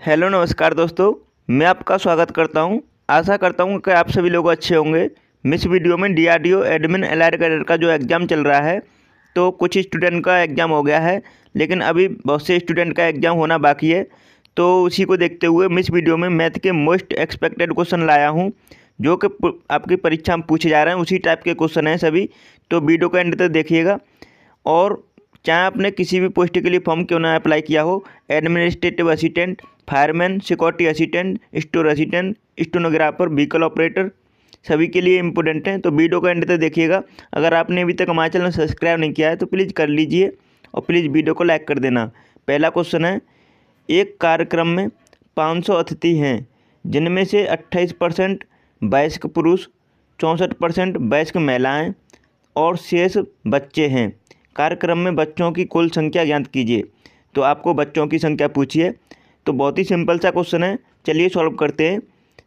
Hello नमस्कार दोस्तों। मैं आपका स्वागत करता हूं। आशा करता हूं कि आप सभी लोग अच्छे होंगे। मैं इस वीडियो में डीआरडीओ एडमिन एलाइड कैडर का जो एग्ज़ाम चल रहा है, तो कुछ स्टूडेंट का एग्ज़ाम हो गया है, लेकिन अभी बहुत से स्टूडेंट का एग्ज़ाम होना बाकी है। तो उसी को देखते हुए मैं इस वीडियो में मैथ के मोस्ट एक्सपेक्टेड क्वेश्चन लाया हूँ, जो कि आपकी परीक्षा में पूछे जा रहे हैं। उसी टाइप के क्वेश्चन हैं सभी। तो वीडियो को एंड तक देखिएगा। और चाहे आपने किसी भी पोस्ट के लिए फॉर्म क्यों ना अप्लाई किया हो, administrative assistant, fireman, security assistant, store assistant, stenographer, vehicle operator, सभी के लिए इम्पोर्टेंट हैं। तो वीडियो को एंड तक देखिएगा। अगर आपने अभी तक हमारे चैनल सब्सक्राइब नहीं किया है तो प्लीज़ कर लीजिए और प्लीज़ वीडियो को लाइक कर देना। पहला क्वेश्चन है, एक कार्यक्रम में 500 अतिथि हैं, जिनमें से 28% वयस्क पुरुष, 64% वयस्क महिलाएँ और शेष बच्चे हैं। कार्यक्रम में बच्चों की कुल संख्या ज्ञात कीजिए। तो आपको बच्चों की संख्या पूछी है। तो बहुत ही सिंपल सा क्वेश्चन है, चलिए सॉल्व करते हैं।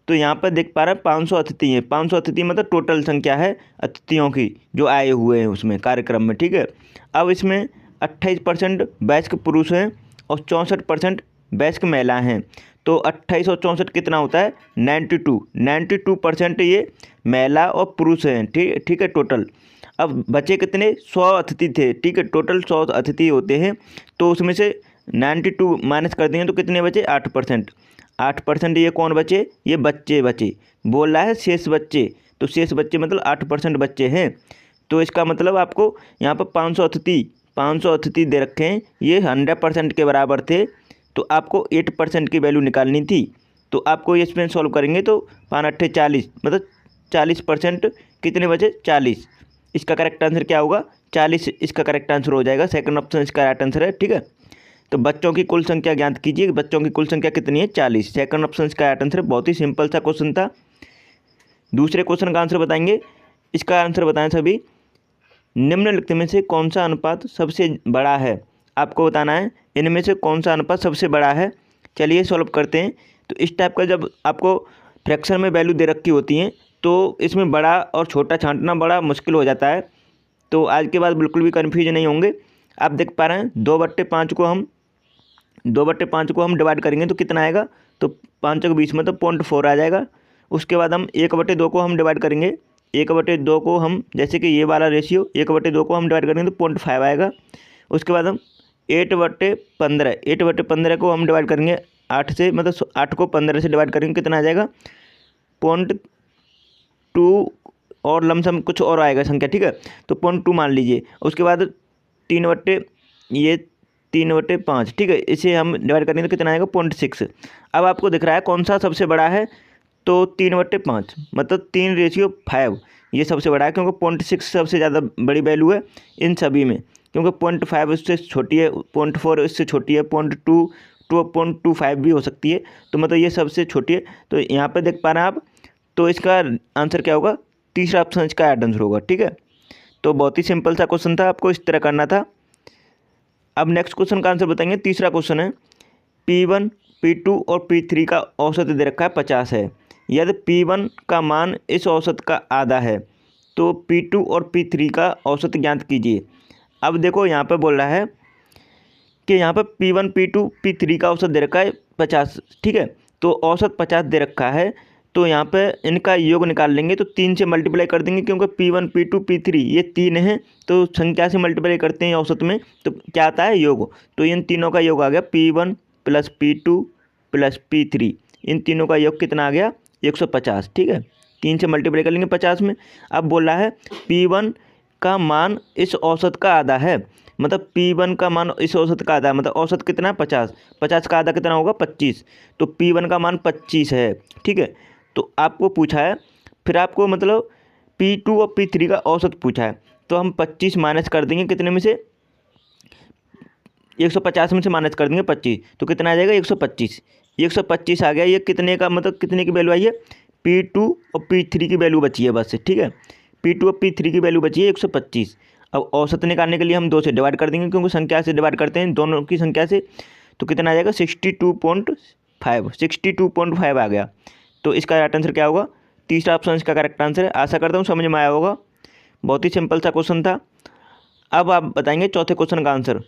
तो यहाँ पर देख पा रहे हैं 500 अतिथि हैं। 500 अतिथि मतलब टोटल संख्या है अतिथियों की जो आए हुए हैं उसमें कार्यक्रम में, ठीक है। अब इसमें 28% वयस्क पुरुष हैं और 64% वयस्क महिलाएँ हैं। तो 28 और 64 कितना होता है? 92% ये महिला और पुरुष हैं, ठीक है टोटल। अब बचे कितने? 100 अतिथि थे, ठीक है। टोटल 100 अतिथि होते हैं, तो उसमें से 92 माइनस कर देंगे तो कितने बचे? 8%। 8% ये कौन बचे? ये बच्चे बचे। बोल रहा है शेष बच्चे, तो शेष बच्चे मतलब 8% बच्चे हैं। तो इसका मतलब आपको यहाँ पर 500 अतिथि दे रखे हैं, ये 100% के बराबर थे। तो आपको 8% की वैल्यू निकालनी थी। तो आपको ये इसमें सॉल्व करेंगे तो 5 8 40 मतलब 40%। कितने बचे? 40। इसका करेक्ट आंसर क्या होगा? 40 इसका करेक्ट आंसर हो जाएगा। सेकंड ऑप्शन इसका राइट आंसर है, ठीक है। तो बच्चों की कुल संख्या ज्ञात कीजिए। बच्चों की कुल संख्या कितनी है? 40। सेकंड ऑप्शन इसका राइट आंसर है। बहुत ही सिंपल सा क्वेश्चन था। दूसरे क्वेश्चन का आंसर बताएंगे। इसका आंसर बताएं सभी। निम्नलिखित में से कौन सा अनुपात सबसे बड़ा है? आपको बताना है इनमें से कौन सा अनुपात सबसे बड़ा है। चलिए सॉल्व करते हैं। तो इस टाइप का जब आपको फ्रैक्शन में वैल्यू दे रखी होती हैं, तो इसमें बड़ा और छोटा छांटना बड़ा मुश्किल हो जाता है। तो आज के बाद बिल्कुल भी कन्फ्यूज नहीं होंगे। आप देख पा रहे हैं 2/5 को हम डिवाइड करेंगे तो कितना आएगा? तो 5 को 20 मतलब 0.4 आ जाएगा। उसके बाद हम 1/2 को हम डिवाइड करेंगे। 1/2 को हम, जैसे कि ये वाला रेशियो 1/2 को हम डिवाइड करेंगे तो 0.5 आएगा। उसके बाद हम 8/15 को हम डिवाइड करेंगे 8 से, मतलब 8 को 15 से डिवाइड करेंगे, कितना आ जाएगा? 0.2 और लमसम कुछ और आएगा संख्या, ठीक है। तो 0.2 मान लीजिए। उसके बाद 3/5, ठीक है। इसे हम डिवाइड करेंगे तो कितना आएगा? 0.6। अब आपको दिख रहा है कौन सा सबसे बड़ा है? तो 3/5 मतलब 3:5 ये सबसे बड़ा है, क्योंकि 0.6 सबसे ज़्यादा बड़ी वैल्यू है इन सभी में। क्योंकि 0.5 उससे छोटी है, 0.4 इससे छोटी है, 0.25 भी हो सकती है। तो मतलब ये सबसे छोटी है। तो यहाँ पे देख पा रहे हैं आप। तो इसका आंसर क्या होगा? तीसरा ऑप्शन इसका राइट आंसर होगा, ठीक है। तो बहुत ही सिंपल सा क्वेश्चन था, आपको इस तरह करना था। अब नेक्स्ट क्वेश्चन का आंसर बताएंगे। तीसरा क्वेश्चन है, P1, P2 और P3 का औसत दे रखा है 50 है। यदि P1 का मान इस औसत का आधा है तो P2 और P3 का औसत ज्ञात कीजिए। अब देखो यहाँ पर बोल रहा है कि यहाँ पर P1, P2, P3 का औसत दे रखा है 50, ठीक है। तो औसत 50 दे रखा है, तो यहाँ पे इनका योग निकाल लेंगे तो 3 से मल्टीप्लाई कर देंगे, क्योंकि P1, P2, P3 ये 3 हैं। तो संख्या से मल्टीप्लाई करते हैं औसत में, तो क्या आता है? योग। तो इन तीनों का योग आ गया P1 + P2 + P3। इन तीनों का योग कितना आ गया? 150, ठीक है। 3 से मल्टीप्लाई कर लेंगे 50 में। अब बोल रहा है P1 का मान इस औसत का आधा है, मतलब P1 का मान इस औसत का आधा है, मतलब औसत कितना है? 50। 50 का आधा कितना होगा? 25। तो P1 का मान 25 है, ठीक है। तो आपको पूछा है, फिर आपको मतलब P2 और P3 का औसत पूछा है। तो हम 25 माइनस कर देंगे कितने में से? 150 में से माइनस कर देंगे 25, तो कितना आ जाएगा? 125। 125 आ गया। ये कितने का, मतलब कितने की वैल्यू आई है? P2 और P3 की वैल्यू बची है बस, ठीक है। P2 और P3 की वैल्यू बची है 125। अब औसत निकालने के लिए हम 2 से डिवाइड कर देंगे, क्योंकि संख्या से डिवाइड करते हैं दोनों की संख्या से। तो कितना आ जाएगा? 62.5 आ गया। तो इसका राइट आंसर क्या होगा? तीसरा ऑप्शन इसका करेक्ट आंसर है। आशा करता हूँ समझ में आया होगा। बहुत ही सिंपल सा क्वेश्चन था। अब आप बताएंगे चौथे क्वेश्चन का आंसर।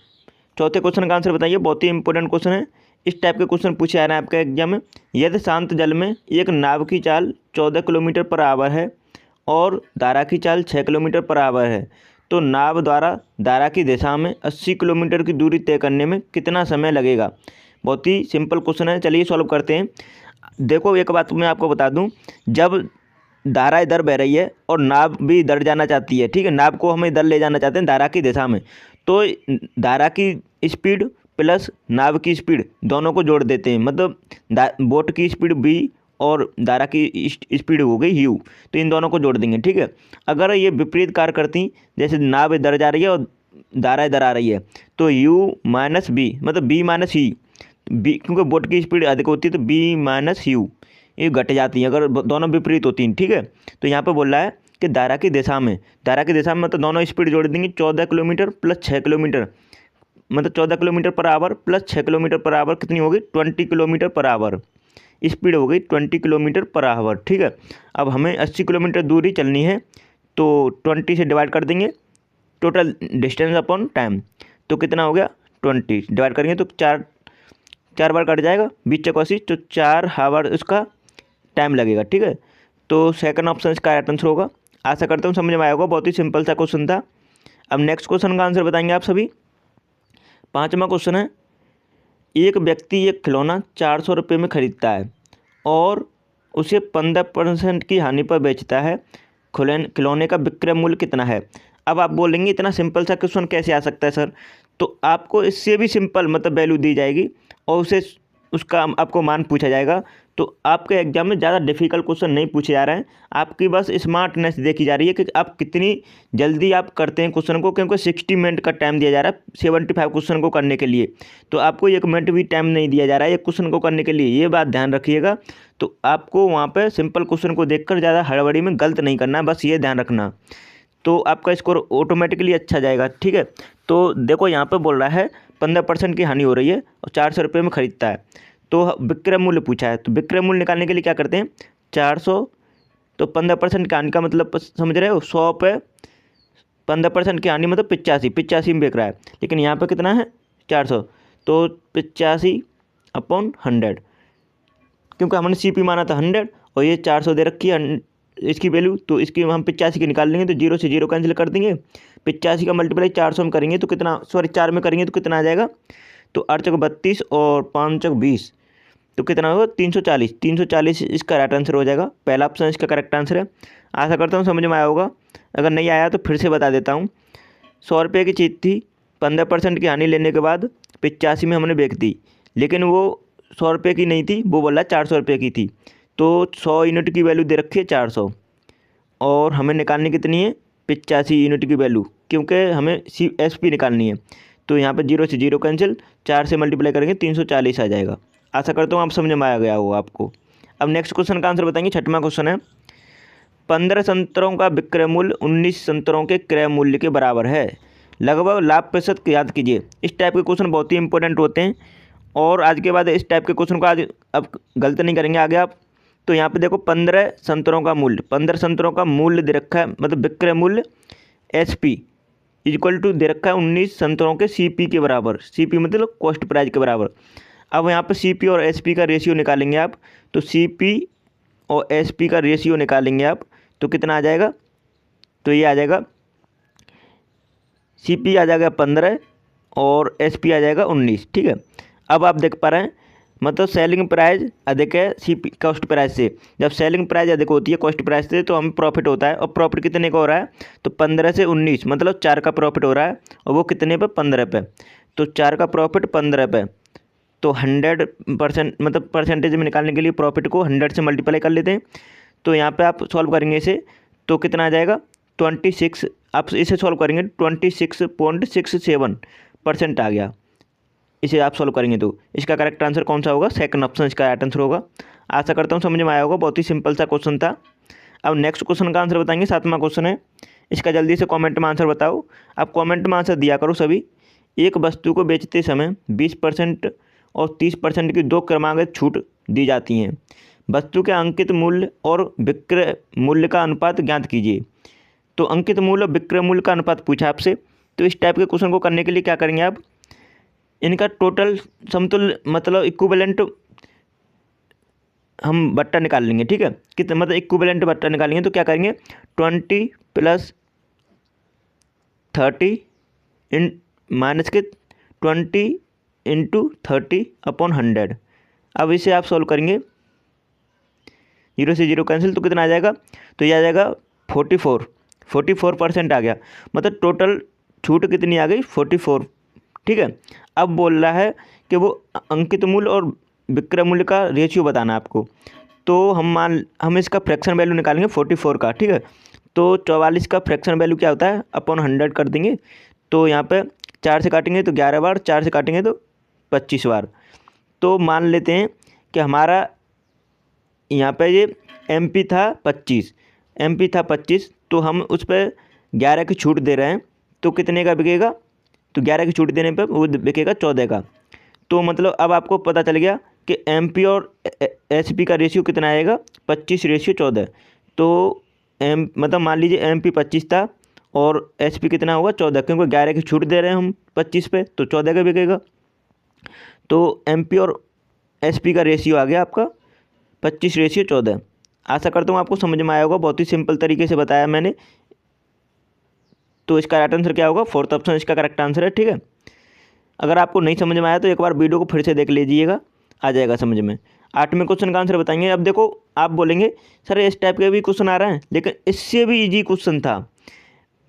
चौथे क्वेश्चन का आंसर बताइए। बहुत ही इंपॉर्टेंट क्वेश्चन है। इस टाइप के क्वेश्चन पूछे जा रहे हैं आपके एग्जाम में। यदि शांत जल में एक नाव की चाल 14 किलोमीटर पर आवर है और धारा की चाल 6 किलोमीटर पर आवर है, तो नाव द्वारा धारा की दिशा में 80 किलोमीटर की दूरी तय करने में कितना समय लगेगा। बहुत ही सिंपल क्वेश्चन है, चलिए सॉल्व करते हैं। देखो एक बात मैं आपको बता दूं, जब धारा इधर बह रही है और नाव भी इधर जाना चाहती है, ठीक है, नाव को हम इधर ले जाना चाहते हैं धारा की दिशा में, तो धारा की स्पीड प्लस नाव की स्पीड दोनों को जोड़ देते हैं, मतलब बोट की स्पीड v और धारा की स्पीड हो गई u, तो इन दोनों को जोड़ देंगे, ठीक है। अगर ये विपरीत कार्य करती, जैसे नाव इधर जा रही है और धारा इधर आ रही है, तो u माइनस बी मतलब b माइनस ही बी, क्योंकि बोट की स्पीड अधिक होती है तो b माइनस यू ये घट जाती है अगर दोनों विपरीत होती हैं, ठीक है। तो यहाँ पे बोल रहा है कि धारा की दिशा में मतलब दोनों स्पीड जोड़ देंगे, 14 किलोमीटर प्लस 6 किलोमीटर, मतलब 14 kilometre per hour plus 6 kilometre per hour कितनी होगी, 20 किलोमीटर पर आवर, स्पीड हो गई 20 किलोमीटर पर आवर, ठीक है। अब हमें 80 किलोमीटर दूरी चलनी है, तो 20 से डिवाइड कर देंगे टोटल डिस्टेंस अपॉन टाइम, तो कितना हो गया 20 डिवाइड करेंगे तो चार बार कट जाएगा, 20 तो 4 आवर इसका टाइम लगेगा, ठीक है। तो सेकंड ऑप्शन इसका राइट आंसर होगा। आशा करता हूँ समझ में आया होगा, बहुत ही सिंपल सा क्वेश्चन था। अब नेक्स्ट क्वेश्चन का आंसर बताएंगे आप सभी। 5वां क्वेश्चन है, एक व्यक्ति एक खिलौना 400 रुपये में खरीदता है और उसे 15% की हानि पर बेचता है, खिलौने का विक्रय मूल्य कितना है। अब आप बोलेंगे इतना सिंपल सा क्वेश्चन कैसे आ सकता है सर, तो आपको इससे भी सिंपल मतलब वैल्यू दी जाएगी और उसका आपको मान पूछा जाएगा। तो आपके एग्जाम में ज़्यादा डिफिकल्ट क्वेश्चन नहीं पूछे जा रहे हैं, आपकी बस स्मार्टनेस देखी जा रही है कि आप कितनी जल्दी आप करते हैं क्वेश्चन को, क्योंकि 60 मिनट का टाइम दिया जा रहा है 75 क्वेश्चन को करने के लिए, तो आपको 1 मिनट भी टाइम नहीं दिया जा रहा है एक क्वेश्चन को करने के लिए, ये बात ध्यान रखिएगा। तो आपको वहाँ पर सिंपल क्वेश्चन को देखकर ज़्यादा हड़बड़ी में गलत नहीं करना है, बस ये ध्यान रखना, तो आपका स्कोर ऑटोमेटिकली अच्छा जाएगा, ठीक है। तो देखो यहाँ पे बोल रहा है 15% की हानि हो रही है और 400 रुपये में खरीदता है, तो विक्रय मूल्य पूछा है, तो विक्रय मूल्य निकालने के लिए क्या करते हैं 400, तो 15% की हानि का मतलब समझ रहे हो, 100 पे 15% की हानि मतलब 85 में बिक रहा है, लेकिन यहाँ पे कितना है 400, तो 85/100, क्योंकि हमने CP माना था 100 और ये 400 दे रखी है इसकी वैल्यू, तो इसकी हम 85 की निकाल लेंगे, तो 0 से 0 कैंसिल कर देंगे, 85 का मल्टीप्लाई 400 में करेंगे तो कितना, सॉरी 4 में करेंगे तो कितना आ जाएगा, तो 8 चौक 32 और 5 चौक 20, तो कितना होगा 340 इसका राइट आंसर हो जाएगा। पहला ऑप्शन इसका करेक्ट आंसर है। आशा करता हूँ समझ में आया होगा, अगर नहीं आया तो फिर से बता देता हूँ। 100 रुपये की चीज़ थी, 15% की हानि लेने के बाद 85 में हमने बेच दी, लेकिन वो 100 रुपये की नहीं थी, वो बोला 400 रुपये की थी, तो 100 यूनिट की वैल्यू दे रखी है 400 और हमें निकालनी कितनी है 85 यूनिट की वैल्यू, क्योंकि हमें CSP निकालनी है, तो यहाँ पे 0 से 0 कैंसिल, 4 से मल्टीप्लाई करेंगे 340 आ जाएगा। आशा करता हूँ आप समझ में आ गया होगा आपको। अब नेक्स्ट क्वेश्चन का आंसर बताएंगे। 6वां क्वेश्चन है, 15 संतरों का विक्रय मूल्य 19 संतरों के क्रय मूल्य के बराबर है, लगभग लाभ प्रतिशत याद कीजिए। इस टाइप के क्वेश्चन बहुत ही इंपॉर्टेंट होते हैं और आज के बाद इस टाइप के क्वेश्चन को आज अब गलत नहीं करेंगे आगे आप। तो यहाँ पे देखो 15 संतरों का मूल्य दे रखा है, मतलब विक्रय मूल्य SP इक्वल टू दे रखा है 19 संतरों के CP के बराबर, CP मतलब कॉस्ट प्राइस के बराबर। अब यहाँ पे CP और SP का रेशियो निकालेंगे आप, तो CP और SP का रेशियो निकालेंगे आप तो कितना आ जाएगा, तो ये आ जाएगा CP आ जाएगा 15 और SP आ जाएगा 19, ठीक है। अब आप देख पा रहे हैं, मतलब सेलिंग प्राइस अधिक है CP कॉस्ट प्राइस से, जब सेलिंग प्राइस अधिक होती है कॉस्ट प्राइस से तो हमें प्रॉफिट होता है, और प्रॉफिट कितने का हो रहा है, तो 15 से 19 मतलब 4 का प्रॉफिट हो रहा है, और वो कितने पे 15 पे, तो 4 का प्रॉफिट 15 पे, तो 100% मतलब परसेंटेज में निकालने के लिए प्रॉफिट को 100 से मल्टीप्लाई कर लेते हैं। तो यहाँ पे आप सॉल्व करेंगे इसे तो कितना आ जाएगा 26, आप इसे सॉल्व करेंगे 26.67% आ गया, इसे आप सॉल्व करेंगे तो इसका करेक्ट आंसर कौन सा होगा, सेकंड ऑप्शन इसका राइट आंसर होगा। आशा करता हूँ समझ में आया होगा, बहुत ही सिंपल सा क्वेश्चन था। अब नेक्स्ट क्वेश्चन का आंसर बताएंगे। 7वां क्वेश्चन है, इसका जल्दी से कमेंट में आंसर बताओ, आप कमेंट में आंसर दिया करो सभी। एक वस्तु को बेचते समय 20% और 30% की 2 क्रमागत छूट दी जाती हैं, वस्तु के अंकित मूल्य और विक्रय मूल्य का अनुपात ज्ञात कीजिए। तो अंकित मूल्य और विक्रय मूल्य का अनुपात पूछा आपसे, तो इस टाइप के क्वेश्चन को करने के लिए क्या करेंगे आप, इनका टोटल समतुल्य मतलब इक्विवेलेंट हम बट्टा निकाल लेंगे, ठीक है। कितना मतलब इक्विवेलेंट बट्टा निकालेंगे तो क्या करेंगे, 20 + 30 इन माइनस के 20 × 30/100। अब इसे आप सॉल्व करेंगे, 0 से 0 कैंसिल, तो कितना आ जाएगा, तो ये आ जाएगा 44% आ गया। मतलब टोटल छूट कितनी आ गई, 44, ठीक है। अब बोल रहा है कि वो अंकित मूल्य और विक्रय मूल्य का रेशियो बताना है आपको। तो हम इसका फ्रैक्शन वैल्यू निकालेंगे 44 का, ठीक है। तो 44 का फ्रैक्शन वैल्यू क्या होता है, अपॉन 100 कर देंगे। तो यहाँ पे 4 से काटेंगे तो 11 बार, 4 से काटेंगे तो 25 बार। तो मान लेते हैं कि हमारा यहाँ पे ये MP था 25, तो हम उस पर 11 की छूट दे रहे हैं, तो कितने का बिकेगा, तो 11 की छूट देने पर वो बिकेगा 14 का। तो मतलब अब आपको पता चल गया कि MP और SP का रेशियो कितना आएगा, 25:14। तो मतलब मान लीजिए MP 25 था और SP कितना होगा, 14, क्योंकि 11 की छूट दे रहे हैं हम 25 पे, तो 14 का बिकेगा। तो MP और SP का रेशियो आ गया आपका 25:14। आशा करता हूँ आपको समझ में आया होगा, बहुत ही सिंपल तरीके से बताया मैंने। तो इसका राइट आंसर क्या होगा, 4th ऑप्शन इसका करेक्ट आंसर है, ठीक है। अगर आपको नहीं समझ में आया तो एक बार वीडियो को फिर से देख लीजिएगा, आ जाएगा समझ में। 8वें क्वेश्चन का आंसर बताएंगे। अब देखो, आप बोलेंगे सर इस टाइप के भी क्वेश्चन आ रहे हैं, लेकिन इससे भी इजी क्वेश्चन था,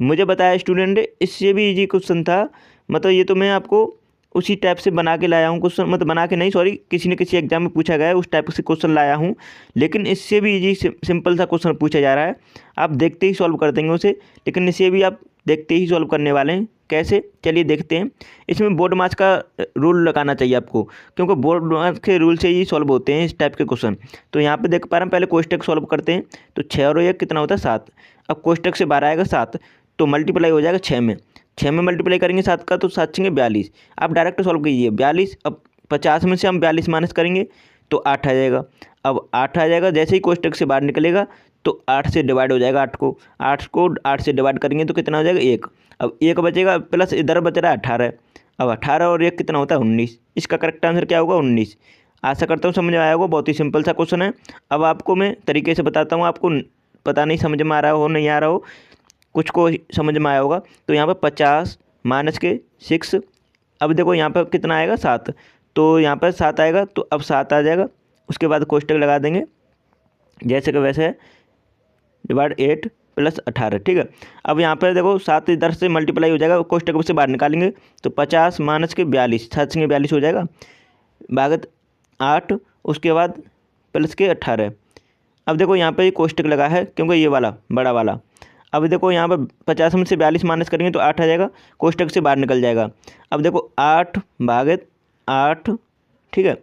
मुझे बताया स्टूडेंट ने, इससे भी इजी क्वेश्चन था। मतलब ये तो मैं आपको उसी टाइप से बना के लाया हूँ क्वेश्चन, मतलब बना के नहीं, सॉरी, किसी न किसी एग्जाम में पूछा गया है उस टाइप से क्वेश्चन लाया हूँ। लेकिन इससे भी इजी सिंपल सा क्वेश्चन पूछा जा रहा है, आप देखते ही सॉल्व कर देंगे उसे। लेकिन इसे भी आप देखते ही सॉल्व करने वाले हैं, कैसे, चलिए देखते हैं। इसमें बोर्ड मार्क्स का रूल लगाना चाहिए आपको, क्योंकि बोर्ड मार्क्स के रूल से ही सॉल्व होते हैं इस टाइप के क्वेश्चन। तो यहाँ पे देख पा रहे हैं, पहले कोष्टक सॉल्व करते हैं। तो 6 और 1 कितना होता है, 7। अब कोष्टक से 12 आएगा 7, तो मल्टीप्लाई हो जाएगा 6 में। 6 में मल्टीप्लाई करेंगे 7 का, तो 7 6 42। आप डायरेक्ट सॉल्व कीजिए, 42। अब 50 में से हम 42 माइनस करेंगे तो 8 आ जाएगा। अब 8 आ जाएगा, जैसे ही कोष्टक से बाहर निकलेगा तो 8 से डिवाइड हो जाएगा। 8 से डिवाइड करेंगे तो कितना हो जाएगा, 1। अब 1 बचेगा, प्लस इधर बच रहा है 18। अब 18 और 1 कितना होता है, 19। इसका करेक्ट आंसर क्या होगा, 19। आशा करता हूँ समझ में आया होगा, बहुत ही सिंपल सा क्वेश्चन है। अब आपको मैं तरीके से बताता हूँ, आपको पता नहीं समझ में आ रहा हो नहीं आ रहा हो, कुछ को समझ में आया होगा। तो यहाँ पर 50 माइनस के 6। अब देखो यहाँ पर कितना आएगा, 7। तो यहाँ पर 7 आएगा, तो अब 7 आ जाएगा। उसके बाद कोष्टक लगा देंगे जैसे कि वैसे है, डिवाइड 8 + 18, ठीक है। अब यहाँ पर देखो 7 इधर से मल्टीप्लाई हो जाएगा, कोष्टक से बाहर निकालेंगे तो 50 माइनस के 42, 7 से 42 हो जाएगा, भागत 8, उसके बाद प्लस के 18। अब देखो यहाँ पे कोष्टक लगा है, क्योंकि ये वाला बड़ा वाला। अब देखो यहाँ पर 50 में से 42 माइनस करेंगे तो 8 आ जाएगा, कोष्टक से बाहर निकल जाएगा। अब देखो 8 भागत 8, ठीक है,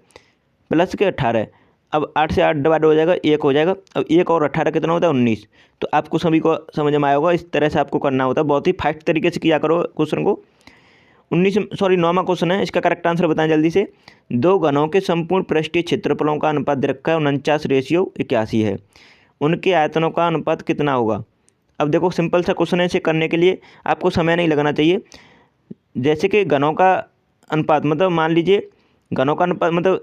प्लस के 18। अब 8 से 8 डिवाइड हो जाएगा, 1 हो जाएगा। अब 1 और 18 कितना होता है, 19। तो आपको सभी को समझ में आया होगा, इस तरह से आपको करना होता है, बहुत ही फास्ट तरीके से किया करो क्वेश्चन को। 9वां क्वेश्चन है, इसका करेक्ट आंसर बताएं जल्दी से। 2 घनों के संपूर्ण पृष्ठीय क्षेत्रफलों का अनुपात दे रखा है 49:81 है, उनके आयतनों का अनुपात कितना होगा। अब देखो सिंपल सा क्वेश्चन है, इसे करने के लिए आपको समय नहीं लगना चाहिए। जैसे कि घनों का अनुपात, मतलब मान लीजिए घनों का अनुपात, मतलब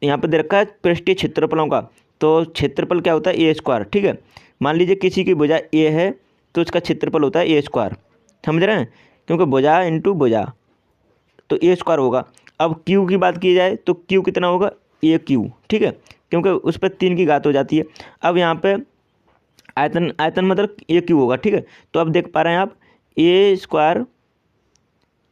यहाँ पर दे रखा है पृष्ठीय क्षेत्रफलों का, तो क्षेत्रफल क्या होता है, A², ठीक है। मान लीजिए किसी की भुजा A है तो इसका क्षेत्रफल होता है A², समझ रहे हैं, क्योंकि भुजा इंटू भुजा, तो A² होगा। अब Q की बात की जाए तो Q कितना होगा, AQ, ठीक है, क्योंकि उस पर 3 की घात हो जाती है। अब यहाँ पे आयतन मतलब AQ होगा, ठीक है। तो अब देख पा रहे हैं आप A²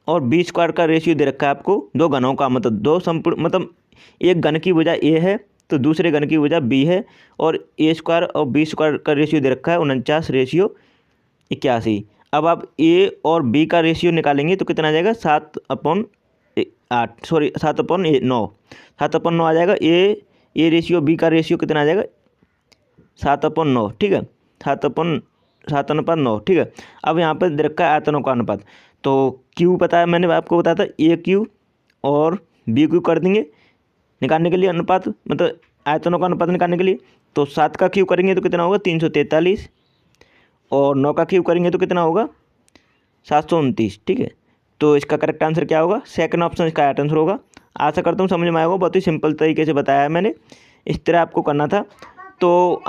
और B² का रेशियो दे रखा है आपको, 2 घनों का, मतलब 2 संपूर्ण, मतलब एक घन की भुजा A है तो दूसरे घन की भुजा B है, और A² और B² का रेशियो दे रखा है 49:81। अब आप A और B का रेशियो निकालेंगे तो कितना आ जाएगा, 7/8, सॉरी 7/9, 7/9 आ जाएगा। A रेशियो B का रेशियो कितना आ जाएगा, 7/9, ठीक है, 7/9, ठीक है। अब यहाँ पर दे रखा है आयतनों का अनुपात, तो Q पता है, मैंने आपको बताया था, AQ और BQ कर देंगे निकालने के लिए अनुपात, मतलब आयतनों का अनुपात निकालने के लिए। तो 7 का क्यूब करेंगे तो कितना होगा, 343, और 9 का क्यूब करेंगे तो कितना होगा, 729, ठीक है। तो इसका करेक्ट आंसर क्या होगा? सेकंड ऑप्शन इसका राइट आंसर होगा। आशा करता हूँ समझ में आएगा, बहुत ही सिंपल तरीके से बताया है मैंने, इस तरह आपको करना था। तो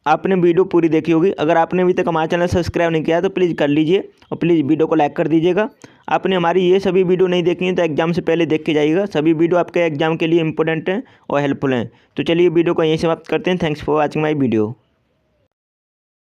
आपने वीडियो पूरी देखी होगी। अगर आपने अभी तक हमारा चैनल सब्सक्राइब नहीं किया तो प्लीज़ कर लीजिए और प्लीज़ वीडियो को लाइक कर दीजिएगा। आपने हमारी ये सभी वीडियो नहीं देखी है तो एग्जाम से पहले देख के जाइएगा, सभी वीडियो आपके एग्जाम के लिए इंपॉर्टेंट हैं और हेल्पफुल हैं। तो चलिए वीडियो को यहीं समाप्त करते हैं। Thanks for watching my video.